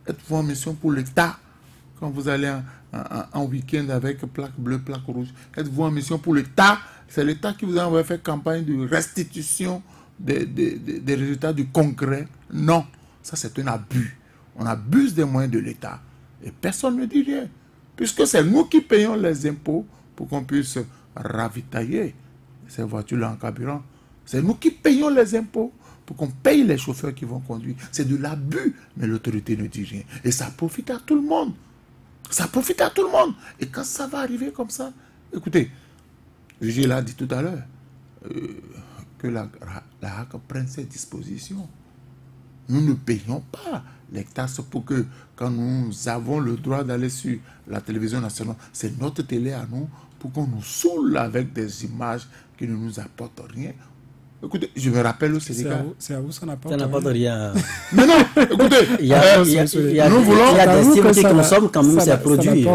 Êtes-vous en mission pour l'État? Quand vous allez en week-end avec plaque bleue, plaque rouge, êtes-vous en mission pour l'État? C'est l'État qui vous a envoyé faire campagne de restitution des résultats du congrès? Non, ça c'est un abus. On abuse des moyens de l'État et personne ne dit rien. Puisque c'est nous qui payons les impôts pour qu'on puisse ravitailler ces voitures-là en carburant. C'est nous qui payons les impôts pour qu'on paye les chauffeurs qui vont conduire. C'est de l'abus, mais l'autorité ne dit rien. Et ça profite à tout le monde. Ça profite à tout le monde. Et quand ça va arriver comme ça, écoutez, Gilles l'a dit tout à l'heure, que la HAC prenne ses dispositions. Nous ne payons pas les taxes pour que, quand nous avons le droit d'aller sur la télévision nationale, c'est notre télé à nous, pour qu'on nous saoule avec des images qui ne nous apportent rien. Écoutez, je me rappelle au Sénégal. C'est à vous, ça Ça n'apporte rien. Mais non, écoutez, Il y a des cibles qui consomment quand même ces produits.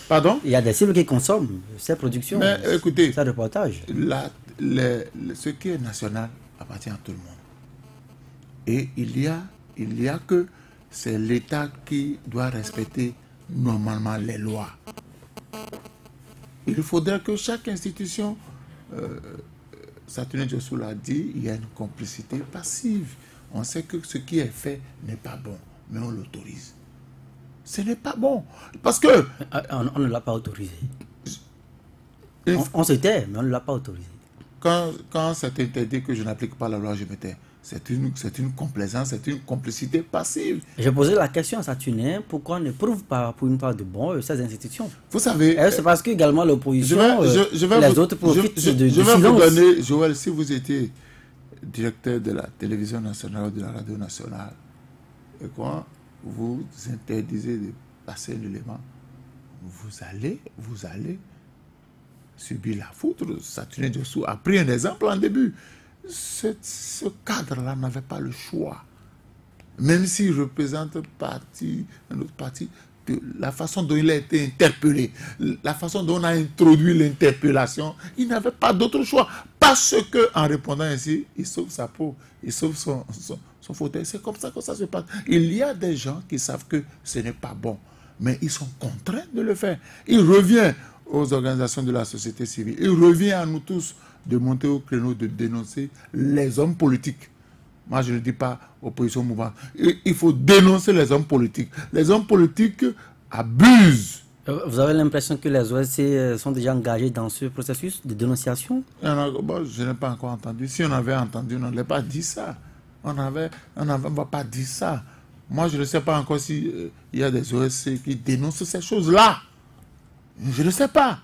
Pardon? Il y a des cibles qui consomment ces productions, mais écoutez, ces reportages. Ce qui est national appartient à tout le monde. Et il y a que c'est l'État qui doit respecter normalement les lois. Il faudrait que chaque institution, Saturnin Djossou l'a dit, il y a une complicité passive. On sait que ce qui est fait n'est pas bon, mais on l'autorise. Ce n'est pas bon. Parce que... On ne l'a pas autorisé. On se tait, mais on ne l'a pas autorisé. Quand c'est interdit que je n'applique pas la loi, je me tais. C'est une complaisance, c'est une complicité passive. J'ai posé la question à Saturnin, pourquoi on ne prouve pas pour une part de bon ces institutions? Vous savez... C'est parce que également l'opposition, les autres profitent de Je vais silence. vous donner, Joël, si vous étiez directeur de la télévision nationale ou de la radio nationale, et quand vous interdisez de passer l'élément, vous allez subir la foudre. Saturnin Djossou a pris un exemple en début. Ce cadre-là n'avait pas le choix. Même s'il représente un autre parti, la façon dont il a été interpellé, la façon dont on a introduit l'interpellation, il n'avait pas d'autre choix. Parce qu'en répondant ainsi, il sauve sa peau, il sauve son fauteuil. C'est comme ça que ça se passe. Il y a des gens qui savent que ce n'est pas bon, mais ils sont contraints de le faire. Il revient aux organisations de la société civile, il revient à nous tous de monter au créneau, de dénoncer les hommes politiques. Moi, je ne dis pas opposition mouvante. Il faut dénoncer les hommes politiques. Les hommes politiques abusent. Vous avez l'impression que les OSC sont déjà engagés dans ce processus de dénonciation? Je n'ai pas encore entendu. Si on avait entendu, on n'aurait pas dit ça. On n'avait pas dit ça. Moi, je ne sais pas encore s'il y a des OSC qui dénoncent ces choses-là. Je ne sais pas.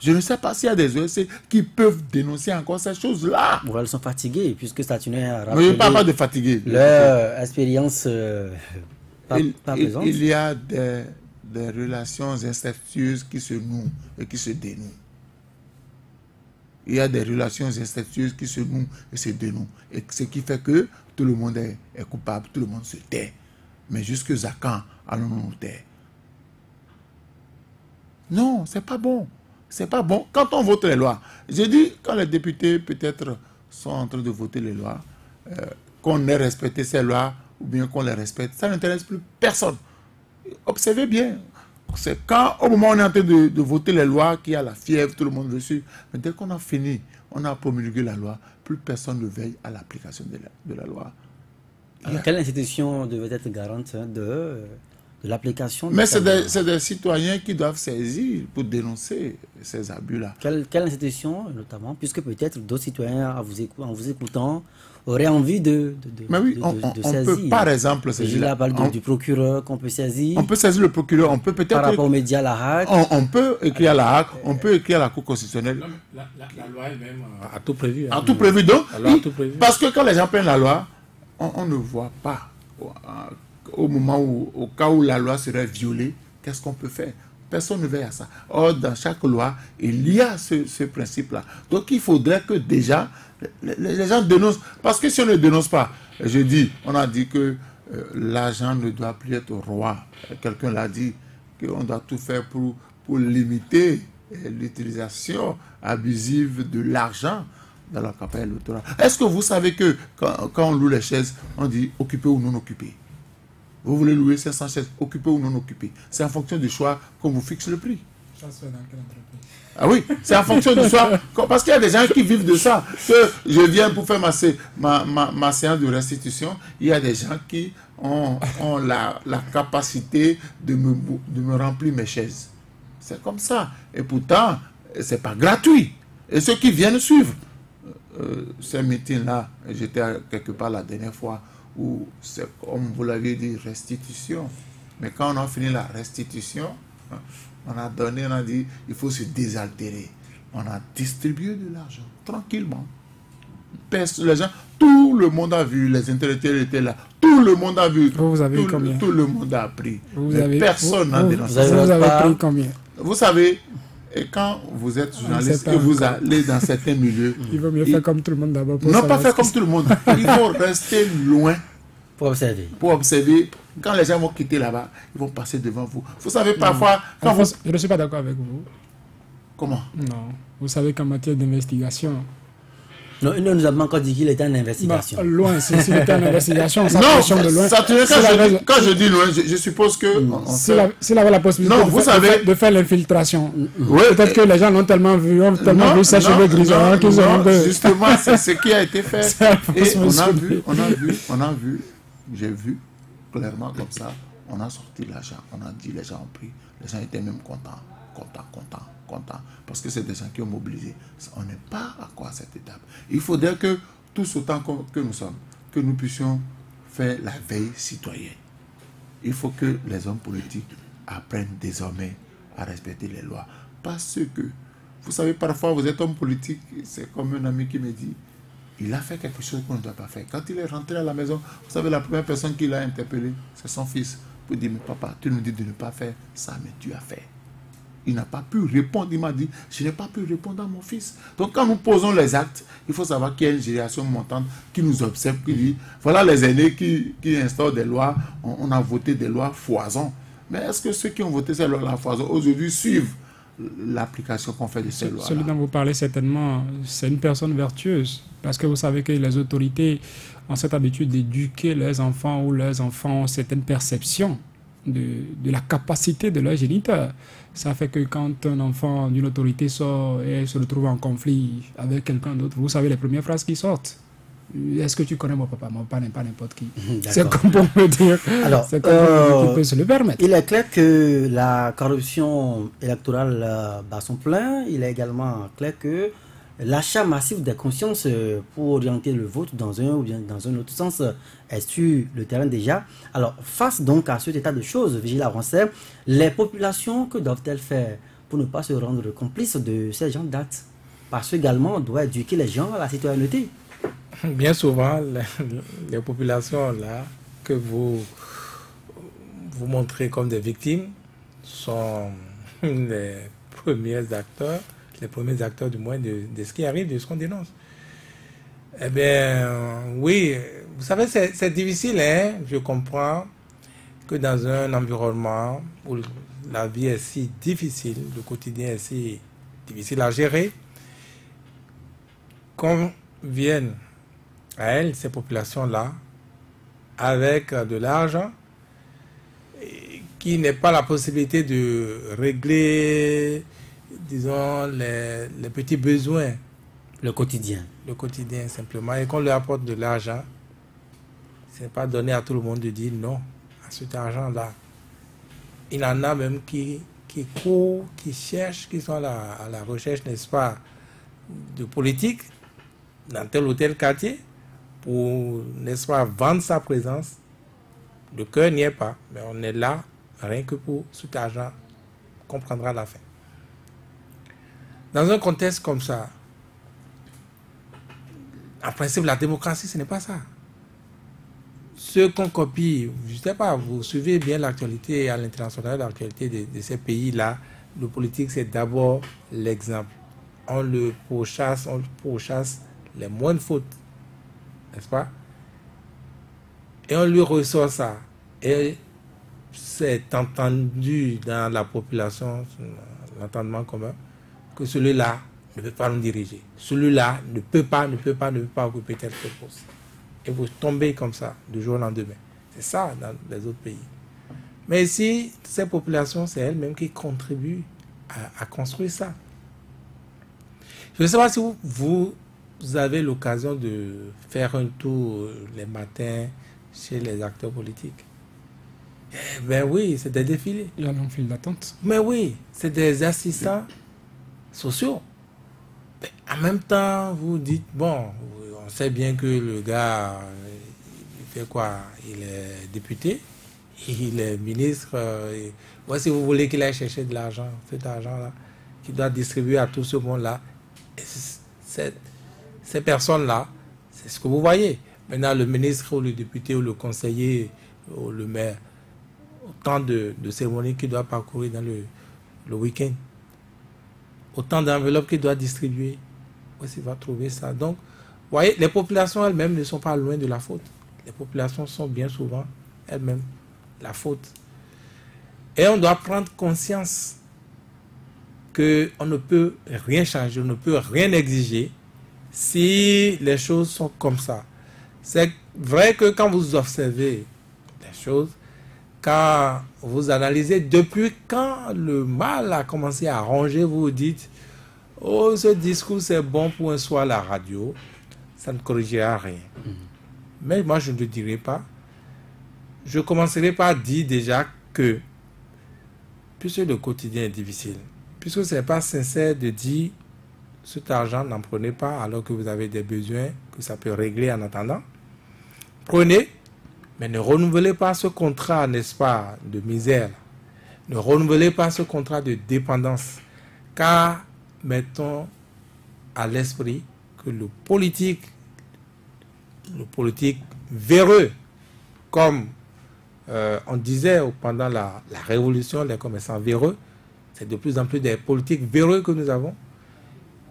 Je ne sais pas s'il y a des OSC qui peuvent dénoncer encore ces choses-là. Bon, elles sont fatiguées, puisque Saturnin a rappelé... Je ne parle pas de fatiguer. Leur expérience pas présente. Il y a des relations incestueuses qui se nouent et qui se dénouent. Il y a des relations incestueuses qui se nouent et se dénouent. Et ce qui fait que tout le monde est coupable, tout le monde se tait. Mais jusque à quand allons-nous nous taire? Non, c'est pas bon. C'est pas bon. Quand on vote les lois, j'ai dit, quand les députés peut-être sont en train de voter les lois, qu'on ait respecté ces lois ou bien qu'on les respecte, ça n'intéresse plus personne. Observez bien. C'est quand, au moment où on est en train de voter les lois, qu'il y a la fièvre, tout le monde veut suivre. Mais dès qu'on a fini, on a promulgué la loi, plus personne ne veille à l'application de la loi. Alors, quelle institution devait être garante de l'application? Mais c'est des citoyens qui doivent saisir pour dénoncer ces abus-là. Quelle institution, notamment, puisque peut-être d'autres citoyens, en vous écoutant, auraient envie de mais oui, on saisir. Peut, par exemple, saisir. Je parle du procureur qu'on peut saisir. On peut saisir le procureur, on peut peut-être... Par rapport aux médias, la HAC. On peut écrire à la HAC, on peut écrire à la Cour constitutionnelle. La loi elle-même a tout prévu. A tout prévu, donc. Parce que quand les gens prennent la loi, on ne voit pas... Au moment où, au cas où la loi serait violée, qu'est-ce qu'on peut faire? Personne ne veille à ça. Or, dans chaque loi, il y a ce principe-là. Donc, il faudrait que déjà, les gens dénoncent. Parce que si on ne dénonce pas, je dis, on a dit que l'argent ne doit plus être roi. Quelqu'un l'a dit, qu'on doit tout faire pour limiter l'utilisation abusive de l'argent dans la campagne électorale. Est-ce que vous savez que quand on loue les chaises, on dit occupé ou non occupé? Vous voulez louer 500 chaises, occupé ou non occupé? C'est en fonction du choix qu'on vous fixe le prix. Ça se fait dans quelle entreprise? Ah oui, c'est en fonction du choix. Parce qu'il y a des gens qui vivent de ça. Que je viens pour faire ma séance de restitution, il y a des gens qui ont la capacité de me remplir mes chaises. C'est comme ça. Et pourtant, c'est pas gratuit. Et ceux qui viennent suivre ces meetings-là, j'étais quelque part la dernière fois où c'est comme vous l'avez dit, restitution. Mais quand on a fini la restitution, on a donné, on a dit, il faut se désaltérer. On a distribué de l'argent, tranquillement. Les gens, tout le monde a vu, les intellectuels étaient là, tout le monde a vu. Vous avez combien? Tout le monde a pris. Personne n'a dénoncé. Vous avez pris combien? Vous savez, et quand vous êtes journaliste et vous allez dans certains milieux... Il vaut mieux faire comme tout le monde d'abord. Non, pas faire comme tout le monde. Il faut rester loin. Pour observer. Pour observer. Quand les gens vont quitter là-bas, ils vont passer devant vous. Vous savez, parfois... Je ne suis pas d'accord avec vous. Comment? Non. Vous savez qu'en matière d'investigation... Non, il nous a encore dit qu'il était en investigation. Bah, loin, s'il était en investigation, ça non, de loin. Quand je dis loin, je suppose que... S'il avait la possibilité de faire l'infiltration, oui, peut-être que les gens l'ont tellement vu, ses cheveux grisonnants qu'ils ont... Justement, c'est ce qui a été fait. Et on a vu, j'ai vu clairement comme ça, on a sorti l'argent, on a dit, les gens ont pris, les gens étaient même contents, parce que c'est des gens qui ont mobilisé. On n'est pas encore à cette étape. Il faudrait que, tous autant que nous sommes, que nous puissions faire la veille citoyenne. Il faut que les hommes politiques apprennent désormais à respecter les lois. Parce que, vous savez, parfois vous êtes homme politique, c'est comme un ami qui me dit, il a fait quelque chose qu'on ne doit pas faire. Quand il est rentré à la maison, vous savez, la première personne qui l'a interpellé, c'est son fils. Pour dire, mais papa, tu nous dis de ne pas faire ça, mais tu as fait. Il n'a pas pu répondre. Il m'a dit, je n'ai pas pu répondre à mon fils. Donc quand nous posons les actes, il faut savoir qu'il y a une génération montante qui nous observe, qui dit, voilà les aînés qui instaurent des lois, on a voté des lois foison. Mais est-ce que ceux qui ont voté ces lois foison aujourd'hui suivent l'application qu'on fait de ces lois? Celui dont vous parlez certainement, c'est une personne vertueuse. Parce que vous savez que les autorités ont cette habitude d'éduquer leurs enfants ou leurs enfants ont certaines perceptions de la capacité de leur géniteur. Ça fait que quand un enfant d'une autorité sort et se retrouve en conflit avec quelqu'un d'autre, vous savez les premières phrases qui sortent. Est-ce que tu connais mon papa? Mon papa n'est pas n'importe qui. C'est comme pour me dire. Alors, c'est comme qui peut se le permettre. Il est clair que la corruption électorale bat son plein. Il est également clair que l'achat massif des consciences pour orienter le vote dans un ou bien dans un autre sens est sur le terrain déjà. Alors, face donc à cet état de choses, Vigile avancée, les populations, que doivent-elles faire pour ne pas se rendre complices de ces gens d'actes? Parce qu'également, on doit éduquer les gens à la citoyenneté. Bien souvent, les populations là que vous montrez comme des victimes sont les premiers acteurs du moins de ce qui arrive, de ce qu'on dénonce. Eh bien, oui, vous savez, c'est difficile, hein? Je comprends que dans un environnement où la vie est si difficile, le quotidien est si difficile à gérer, qu'on vienne à elles, ces populations-là, avec de l'argent, qui n'est pas la possibilité de régler, disons, les petits besoins. Le quotidien. Le quotidien, simplement. Et qu'on leur apporte de l'argent, ce n'est pas donné à tout le monde de dire non à cet argent-là. Il y en a même qui courent, qui cherchent, qui sont à la recherche, n'est-ce pas, de politique dans tel ou tel quartier pour, n'est-ce pas, vendre sa présence. Le cœur n'y est pas, mais on est là rien que pour cet argent qu'on prendra à la fin. Dans un contexte comme ça, en principe, la démocratie, ce n'est pas ça. Ce qu'on copie, je ne sais pas, vous suivez bien l'actualité à l'international, l'actualité de ces pays-là, le politique, c'est d'abord l'exemple. On le pourchasse les moindres fautes, n'est-ce pas? et on lui ressort ça. Et c'est entendu dans la population, l'entendement commun, que celui-là ne peut pas nous diriger. Celui-là ne peut pas occuper tel poste. Et vous tombez comme ça, du jour au lendemain. C'est ça dans les autres pays. Mais ici, ces populations, c'est elles-mêmes qui contribuent à construire ça. Je ne sais pas si vous avez l'occasion de faire un tour les matins chez les acteurs politiques. Eh ben oui, c'est des défilés. Il y a un fil d'attente. Mais oui, c'est des assistants sociaux. Mais en même temps, vous dites, bon, on sait bien que le gars, il fait quoi? Il est député, il est ministre. Si vous voulez qu'il aille chercher de l'argent, cet argent-là, qu'il doit distribuer à tout ce monde-là, ces personnes-là, c'est ce que vous voyez. Maintenant, le ministre ou le député ou le conseiller ou le maire, autant de cérémonies qu'il doit parcourir dans le week-end, autant d'enveloppes qu'il doit distribuer, où est-ce qu'il va trouver ça? Donc, vous voyez, les populations elles-mêmes ne sont pas loin de la faute. Les populations sont bien souvent elles-mêmes la faute. Et on doit prendre conscience qu'on ne peut rien changer, on ne peut rien exiger si les choses sont comme ça. C'est vrai que quand vous observez les choses, quand vous analysez, depuis quand le mal a commencé à ranger, vous vous dites, oh, ce discours c'est bon pour un soir à la radio, ça ne corrigera rien. Mais moi je ne le dirai pas. Je commencerai par dire déjà que, puisque le quotidien est difficile, puisque ce n'est pas sincère de dire cet argent, n'en prenez pas alors que vous avez des besoins que ça peut régler en attendant. Prenez, mais ne renouvelez pas ce contrat, n'est-ce pas, de misère. Ne renouvelez pas ce contrat de dépendance. Car mettons à l'esprit que le politique véreux, comme on disait pendant la révolution, les commerçants véreux, c'est de plus en plus des politiques véreux que nous avons,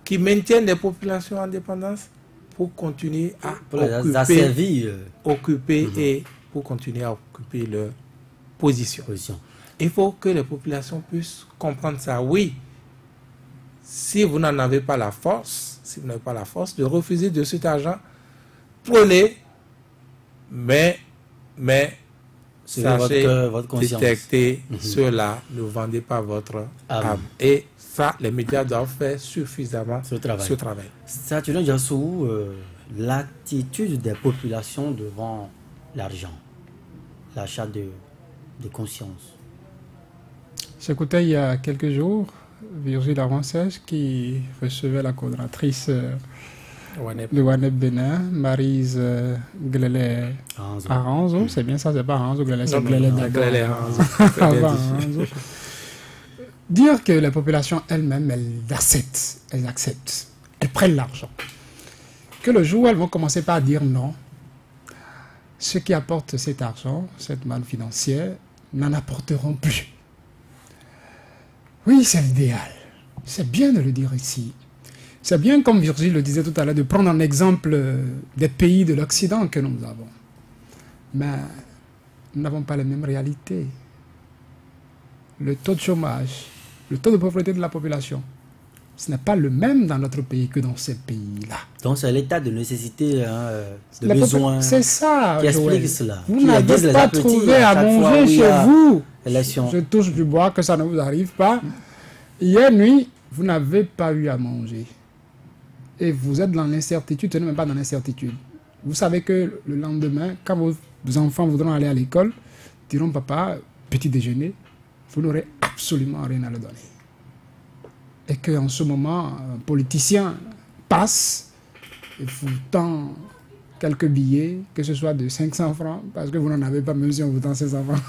qui maintiennent les populations en dépendance pour continuer à occuper et pour continuer à occuper leur position. Il faut que les populations puissent comprendre ça. Oui, si vous n'en avez pas la force, de refuser de cet argent, prenez, mais sachez votre détecter cela, ne vendez pas votre âme. Et ça, les médias doivent faire suffisamment ce travail. Saturnin Diassou, l'attitude des populations devant l'argent, l'achat de conscience. J'écoutais il y a quelques jours Virgile Arancès qui recevait la coordinatrice de Waneb Bénin, Maryse Glele Aranzo. C'est bien ça, c'est pas Aranzo Glele, c'est Glele Aranzo. Dire que les populations elles-mêmes, elles acceptent, elles prennent l'argent. Que le jour où elles vont commencer par dire non, ceux qui apportent cet argent, cette manne financière, n'en apporteront plus. Oui, c'est l'idéal. C'est bien de le dire ici. C'est bien, comme Virgile le disait tout à l'heure, de prendre un exemple des pays de l'Occident que nous avons. Mais nous n'avons pas les mêmes réalités. Le taux de chômage, le taux de pauvreté de la population, ce n'est pas le même dans notre pays que dans ces pays-là. Donc c'est l'état de nécessité, de besoin. C'est ça, qui explique cela. Vous n'avez pas trouvé à manger chez vous. Je touche du bois que ça ne vous arrive pas. Hier nuit, vous n'avez pas eu à manger. Et vous êtes dans l'incertitude, ce n'est même pas dans l'incertitude. Vous savez que le lendemain, quand vos enfants voudront aller à l'école, diront, papa, petit déjeuner, vous n'aurez absolument rien à leur donner. Et qu'en ce moment, un politicien passe et vous tend quelques billets, que ce soit de 500 francs, parce que vous n'en avez pas, même si on vous tend 500 francs.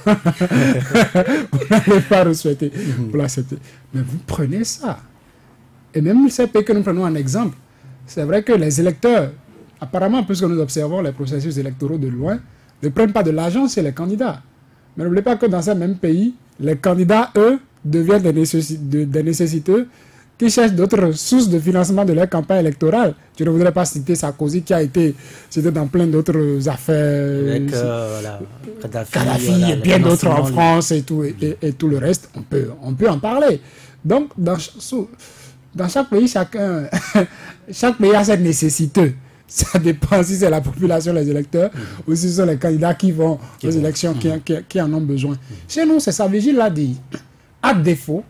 Vous n'allez pas respecter pour l'accepter. Mais vous prenez ça. Et même ces pays que nous prenons en exemple, c'est vrai que les électeurs, apparemment, puisque nous observons les processus électoraux de loin, ne prennent pas de l'argent chez les candidats. Mais n'oubliez pas que dans ces mêmes pays, les candidats, eux, deviennent des nécessiteux qui cherchent d'autres sources de financement de leur campagne électorale. Je ne voudrais pas citer Sarkozy qui a été cité dans plein d'autres affaires. Avec Kadhafi et bien d'autres en France et tout, et tout le reste. On peut en parler. Donc, dans chaque pays, chaque pays a cette nécessité. Ça dépend si c'est la population, les électeurs, ou si ce sont les candidats qui vont aux élections, qui en ont besoin. Chez nous, c'est ça, Vigile l'a dit. À défaut,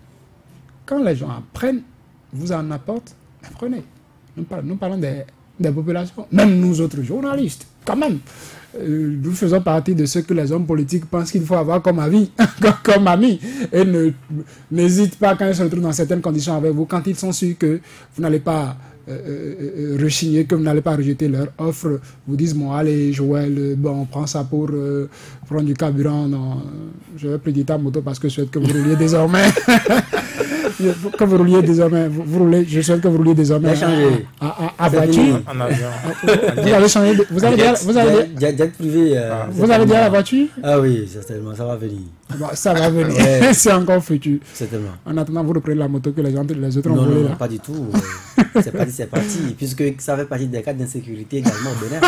quand les gens apprennent, vous en apportent, apprenez. Nous parlons des populations, même nous autres journalistes, quand même. Nous faisons partie de ceux que les hommes politiques pensent qu'il faut avoir comme amis, comme amis, et n'hésitent pas quand ils se retrouvent dans certaines conditions avec vous, quand ils sont sûrs que vous n'allez pas rechigner, que vous n'allez pas rejeter leur offre, vous disent bon allez Joël, bon on prend ça pour prendre du carburant, non, je vais plus dire ta moto parce que je souhaite que vous rouliez désormais. Que vous rouliez désormais, je souhaite que vous rouliez désormais à voiture. En avion. Vous avez changé, vous avez jet privé. Vous avez dit à la voiture? Ah oui, certainement, ça va venir. Bon, ça va venir, c'est encore futur. Certainement. En attendant, vous reprenez la moto que les autres ont volé. Non, pas du tout. C'est parti, puisque ça fait partie des cas d'insécurité également au Bénin.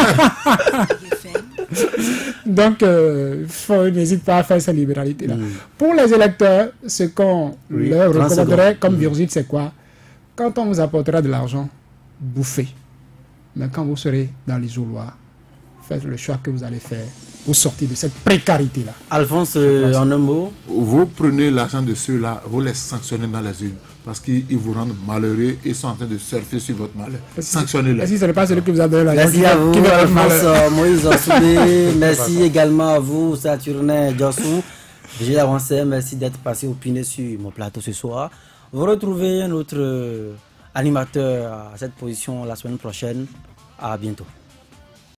Donc, n'hésite pas à faire cette libéralité-là. Pour les électeurs, ce qu'on leur recommanderait comme Virgile, c'est quoi? Quand on vous apportera de l'argent, bouffez. Mais quand vous serez dans l'isoloir, faites le choix que vous allez faire pour sortir de cette précarité-là. Alphonse, en un mot. Vous prenez l'argent de ceux-là, vous les sanctionnez dans les urnes. Parce qu'ils vous rendent malheureux, ils sont en train de surfer sur votre malheur. Sanctionnez-les. Est-ce que ce n'est pas celui que vous avez donné l'argent? Merci à vous, Alphonse Moïse Soubé. Merci également à vous, Saturnin Diossou. Vigile Avancé, merci d'être passé opiné sur mon plateau ce soir. Vous retrouvez un autre animateur à cette position la semaine prochaine. À bientôt.